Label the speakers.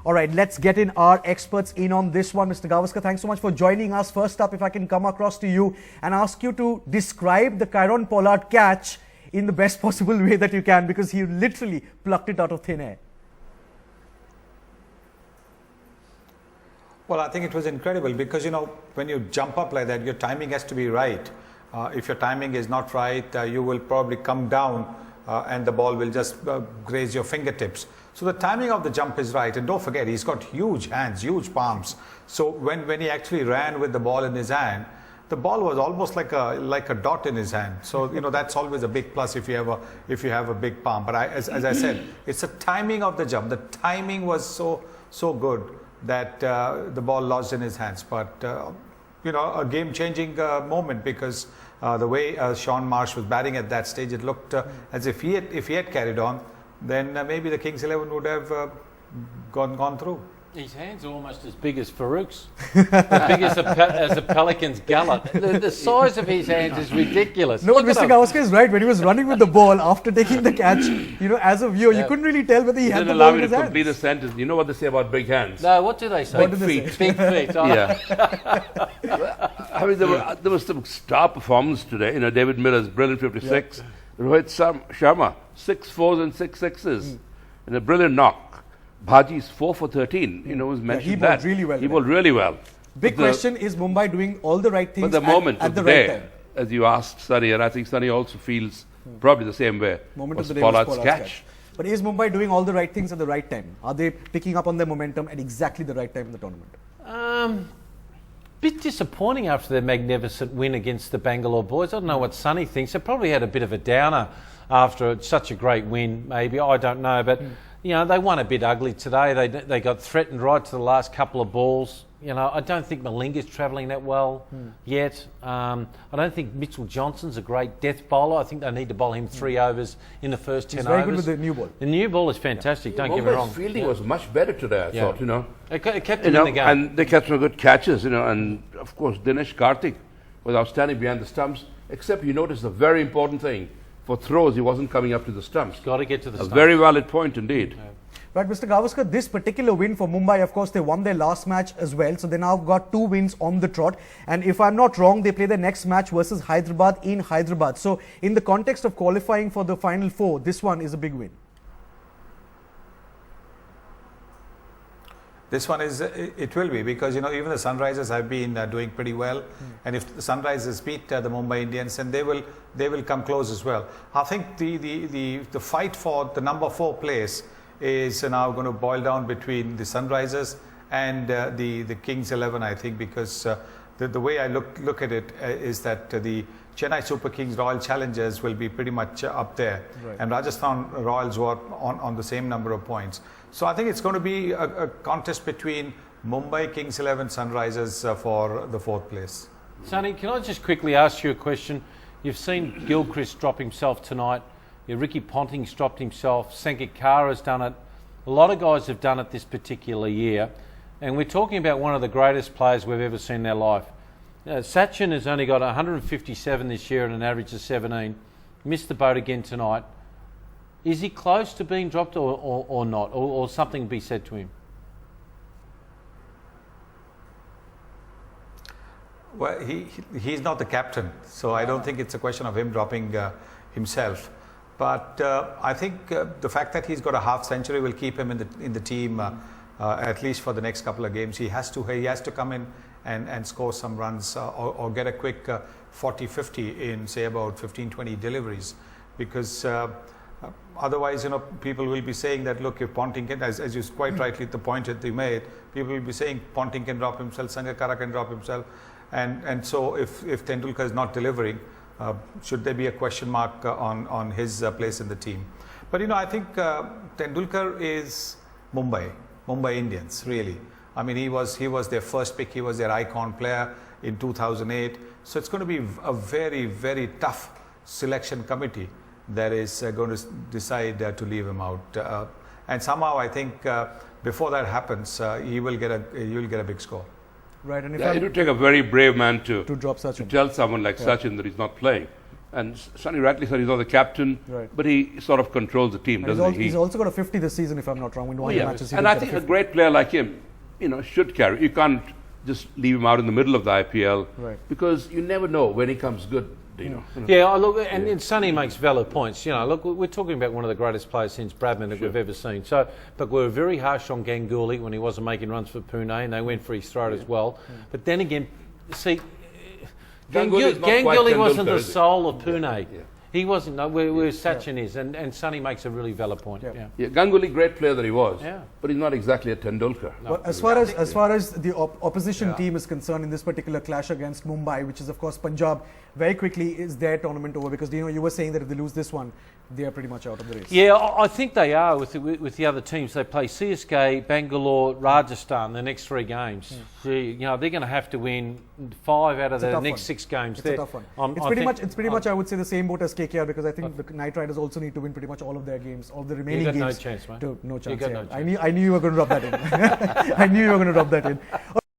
Speaker 1: All right, let's get in our experts in on this one. Mr. Gavaskar, thanks so much for joining us. First up, if I can come across to you and ask you to describe the Kieron Pollard catch in the best possible way that you can, because he literally plucked it out of thin air.
Speaker 2: Well, I think it was incredible because, you know, when you jump up like that, your timing has to be right. If your timing is not right, you will probably come down and the ball will just graze your fingertips. So the timing of the jump is right. And don't forget, he's got huge hands, huge palms. So when he actually ran with the ball in his hand, the ball was almost like a dot in his hand. So, you know, that's always a big plus if you have a big palm. But as I said, it's the timing of the jump. The timing was so good that the ball lodged in his hands. But, you know, a game-changing moment because the way Shaun Marsh was batting at that stage, it looked as if he had carried on, then maybe the Kings 11 would have gone through.
Speaker 3: His hands are almost as big as Farouk's, as big as a Pelican's gullet. The size of his hands is ridiculous.
Speaker 1: No, but Mr. Gavaskar is right. When he was running with the ball after taking the catch, you know, as a viewer, you couldn't really tell whether he had the ball in his hands.
Speaker 4: Complete the sentence. You know what they say about big hands?
Speaker 3: No, what do they say?
Speaker 1: Big feet.
Speaker 3: Big feet. Oh.
Speaker 4: Yeah. I mean, there was some star performance today. You know, David Miller's brilliant 56. Rohit Sharma, 6 4s and 6 6s. And a brilliant knock. Bhaji's 4 for 13. You know, was mentioned
Speaker 1: he bowled really well.
Speaker 4: He bowled really well.
Speaker 1: Big question, is Mumbai doing all the right things
Speaker 4: But the moment
Speaker 1: at
Speaker 4: of
Speaker 1: the
Speaker 4: the
Speaker 1: right
Speaker 4: day,
Speaker 1: time?
Speaker 4: as you asked Sunny, and I think Sunny also feels probably the same way,
Speaker 1: Moment
Speaker 4: was
Speaker 1: of the day was
Speaker 4: Pollard's
Speaker 1: Pollard's
Speaker 4: catch.
Speaker 1: But is Mumbai doing all the right things at the right time? Are they picking up on their momentum at exactly the right time in the tournament?
Speaker 3: Bit disappointing after their magnificent win against the Bangalore boys. I don't know what Sonny thinks. They probably had a bit of a downer after such a great win, maybe. I don't know. But, you know, they won a bit ugly today. They got threatened right to the last couple of balls. You know, I don't think Malinga's travelling that well yet. I don't think Mitchell Johnson's a great death bowler. I think they need to bowl him 3 overs in the first 10
Speaker 1: He's
Speaker 3: overs.
Speaker 1: very good with the new ball.
Speaker 3: The new ball is fantastic, don't get me wrong.
Speaker 4: Mumbai's fielding was much better today, I thought, you know.
Speaker 3: It kept
Speaker 4: You
Speaker 3: him
Speaker 4: know,
Speaker 3: in the game.
Speaker 4: and they kept some good catches, you know, and of course Dinesh Karthik was outstanding behind the stumps, except you notice a very important thing. For throws, he wasn't coming up to the stumps.
Speaker 3: Got to get to the
Speaker 4: A
Speaker 3: stumps.
Speaker 4: very valid point indeed.
Speaker 1: Right, Mr. Gavaskar, this particular win for Mumbai, of course, they won their last match as well. So they now got 2 wins on the trot. And if I'm not wrong, they play their next match versus Hyderabad in Hyderabad. So in the context of qualifying for the Final Four, this one is a big win.
Speaker 2: This one is, it will be, because, you know, even the Sunrisers have been doing pretty well. And if the Sunrisers beat the Mumbai Indians, and they will come close as well. I think the fight for the number 4 place is now going to boil down between the Sunrisers and the Kings 11, I think, because the way I look at it is that the Chennai Super Kings Royal Challengers will be pretty much up there, and Rajasthan Royals were on the same number of points. So I think it's going to be a contest between Mumbai, Kings 11, Sunrisers for the 4th place.
Speaker 3: Sonny, can I just quickly ask you a question? You've seen Gilchrist drop himself tonight. Ricky Ponting's dropped himself. Sangakkara's done it. A lot of guys have done it this particular year. And we're talking about one of the greatest players we've ever seen in their life. Sachin has only got 157 this year and an average of 17. Missed the boat again tonight. Is he close to being dropped or not? Or something be said to him?
Speaker 2: Well, he's not the captain, so I don't think it's a question of him dropping himself. But I think the fact that he's got a half century will keep him in the team at least for the next couple of games. He has to come in and score some runs or get a quick 40-50 in, say, about 15-20 deliveries, because otherwise, you know, people will be saying that, look, if Ponting can, as you quite rightly the point that you made, people will be saying Ponting can drop himself, Sangakkara can drop himself, and so if Tendulkar is not delivering, should there be a question mark on his place in the team? But, you know, I think Tendulkar is Mumbai Indians, really. I mean, he was their first pick. He was their icon player in 2008. So it's going to be a very, very tough selection committee that is going to decide to leave him out. And somehow, I think before that happens, you will get a big score.
Speaker 1: Right, and if
Speaker 4: It would take a very brave man to
Speaker 1: drop Sachin.
Speaker 4: to tell someone like Sachin that he's not playing. And Sonny Ratley said he's not the captain,
Speaker 1: Right.
Speaker 4: but he sort of controls the team,
Speaker 1: And
Speaker 4: doesn't he?
Speaker 1: he's also got a 50 this season, if I'm not wrong. In one of the matches, he
Speaker 4: And
Speaker 1: did
Speaker 4: I
Speaker 1: get a
Speaker 4: think a
Speaker 1: 50.
Speaker 4: great player like him, should carry. You can't just leave him out in the middle of the IPL
Speaker 1: Right.
Speaker 4: because you never know when he comes good.
Speaker 3: Yeah, look, and Sonny makes valid points. Look, we're talking about one of the greatest players since Bradman that we've ever seen. So, but we were very harsh on Ganguly when he wasn't making runs for Pune, and they went for his throat as well. But then again, see,
Speaker 4: Ganguly is not quite
Speaker 3: Ganguly wasn't
Speaker 4: Tendulkar,
Speaker 3: the
Speaker 4: is he?
Speaker 3: soul of Pune. He wasn't. No, where Sachin is, and Sonny makes a really valid point.
Speaker 1: Yeah.
Speaker 4: Yeah, Ganguly, great player that he was,
Speaker 3: Yeah.
Speaker 4: but he's not exactly a Tendulkar.
Speaker 1: But as far as the opposition team is concerned in this particular clash against Mumbai, which is of course Punjab, very quickly is their tournament over? Because you were saying that if they lose this one, they are pretty much out of the race.
Speaker 3: Yeah, I think they are with the other teams. They play CSK, Bangalore, Rajasthan the next 3 games. They're going to have to win 5 out of
Speaker 1: It's a
Speaker 3: the
Speaker 1: tough
Speaker 3: next
Speaker 1: one.
Speaker 3: 6 games.
Speaker 1: It's a tough one. It's pretty much I would say the same boat as KKR, because I think the Knight Riders also need to win pretty much all of their games, all the remaining
Speaker 3: got
Speaker 1: games.
Speaker 3: no chance, mate.
Speaker 1: No chance.
Speaker 3: got
Speaker 1: Yeah.
Speaker 3: no chance.
Speaker 1: I knew you were going to rub that in. I knew you were going to rub that in.